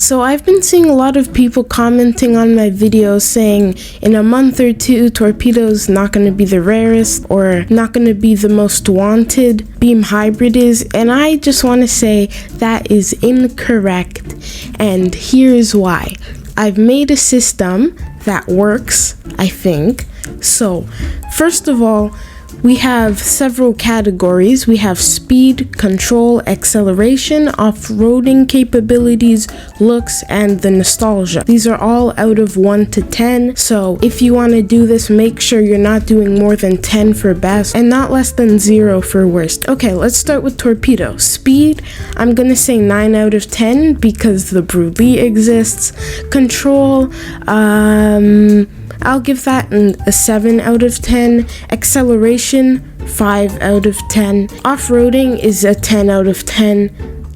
So I've been seeing a lot of people commenting on my videos saying in a month or two, Torpedo's not going to be the rarest or not going to be the most wanted. Beam Hybrid is, and I just want to say that is incorrect. And here's why. I've made a system that works, I think. So, first of all, we have several categories. We have speed, control, acceleration, off-roading capabilities, looks, and the nostalgia. These are all out of 1 to 10. So if you want to do this, make sure you're not doing more than 10 for best and not less than 0 for worst. Okay, let's start with Torpedo. Speed, I'm gonna say 9 out of 10 because the Brulee exists. Control, I'll give that a 7 out of 10. Acceleration, 5 out of 10. Off-roading is a 10 out of 10.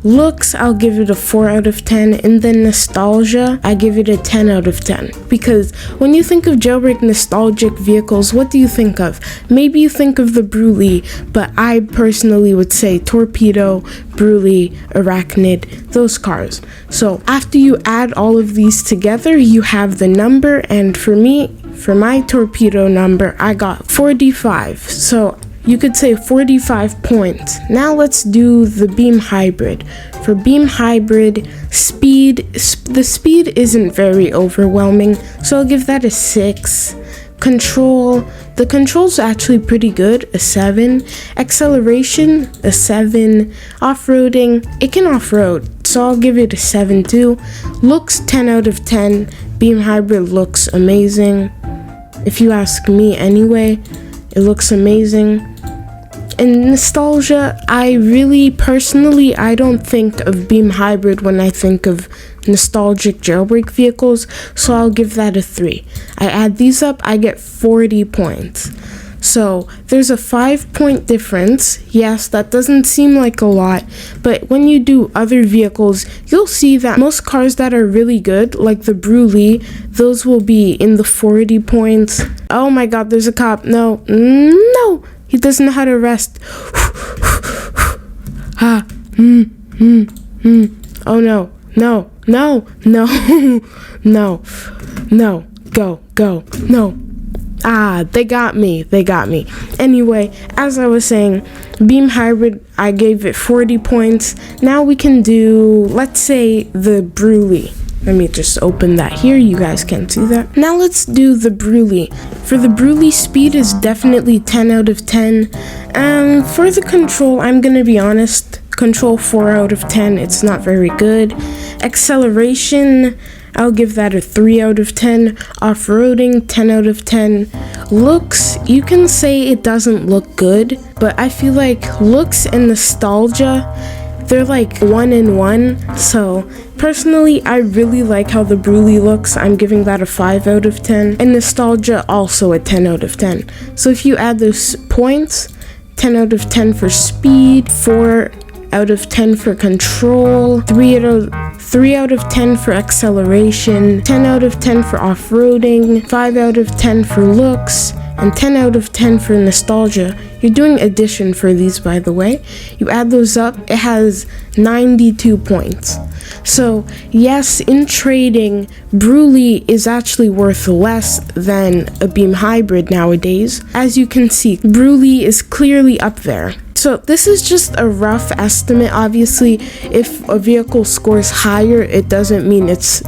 Looks, I'll give it a 4 out of 10. And then nostalgia, I give it a 10 out of 10. Because when you think of jailbreak nostalgic vehicles, what do you think of? Maybe you think of the Brulee, but I personally would say Torpedo, Brulee, Arachnid, those cars. So after you add all of these together, you have the number, and for me, for my Torpedo number, I got 45. So you could say 45 points. Now let's do the Beam Hybrid. For Beam Hybrid, the speed isn't very overwhelming, so I'll give that a 6. Control, the control's actually pretty good, a 7. Acceleration, a 7. Off-roading, it can off-road, so I'll give it a 7 too. Looks, 10 out of 10. Beam Hybrid looks amazing. If you ask me anyway, it looks amazing. And nostalgia, I don't think of Beam Hybrid when I think of nostalgic jailbreak vehicles, so I'll give that a 3. I add these up, I get 40 points. So there's a 5-point difference. Yes, that doesn't seem like a lot, but when you do other vehicles, you'll see that most cars that are really good, like the Brulee, those will be in the 40 points. Oh my god, there's a cop. No, he doesn't know how to rest. Oh no, no, go, no. They got me. Anyway, as I was saying, Beam Hybrid, I gave it 40 points. Now we can do, let's say, the Brulee. Let me just open that here, you guys can see that. Now let's do the Brulee. For the Brulee, speed is definitely 10 out of 10. For the control, I'm gonna be honest, control 4 out of 10, it's not very good. Acceleration, I'll give that a 3 out of 10. Off-roading, 10 out of 10. Looks, you can say it doesn't look good, but I feel like looks and nostalgia, they're like 1 in 1. So personally, I really like how the Brulee looks. I'm giving that a 5 out of 10. And nostalgia, also a 10 out of 10. So if you add those points, 10 out of 10 for speed, 4 out of 10 for control, 3 out of 10 for acceleration, 10 out of 10 for off-roading, 5 out of 10 for looks, and 10 out of 10 for nostalgia. You're doing addition for these, by the way. You add those up, it has 92 points. So yes, in trading, Brulee is actually worth less than a Beam Hybrid nowadays. As you can see, Brulee is clearly up there. So this is just a rough estimate. Obviously, if a vehicle scores higher, it doesn't mean it's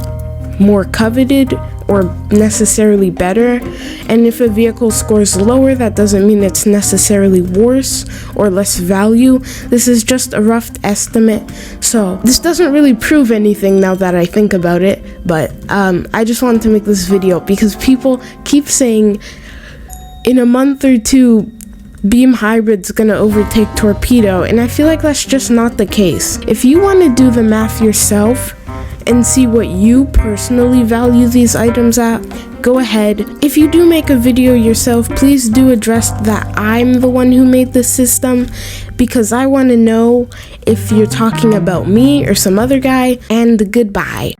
more coveted or necessarily better. And if a vehicle scores lower, that doesn't mean it's necessarily worse or less value. This is just a rough estimate. So this doesn't really prove anything now that I think about it. But I just wanted to make this video because people keep saying in a month or two, Beam Hybrid's gonna overtake Torpedo, and I feel like that's just not the case. If you want to do the math yourself and see what you personally value these items at, go ahead. If you do make a video yourself, please do address that I'm the one who made this system, because I want to know if you're talking about me or some other guy, and goodbye.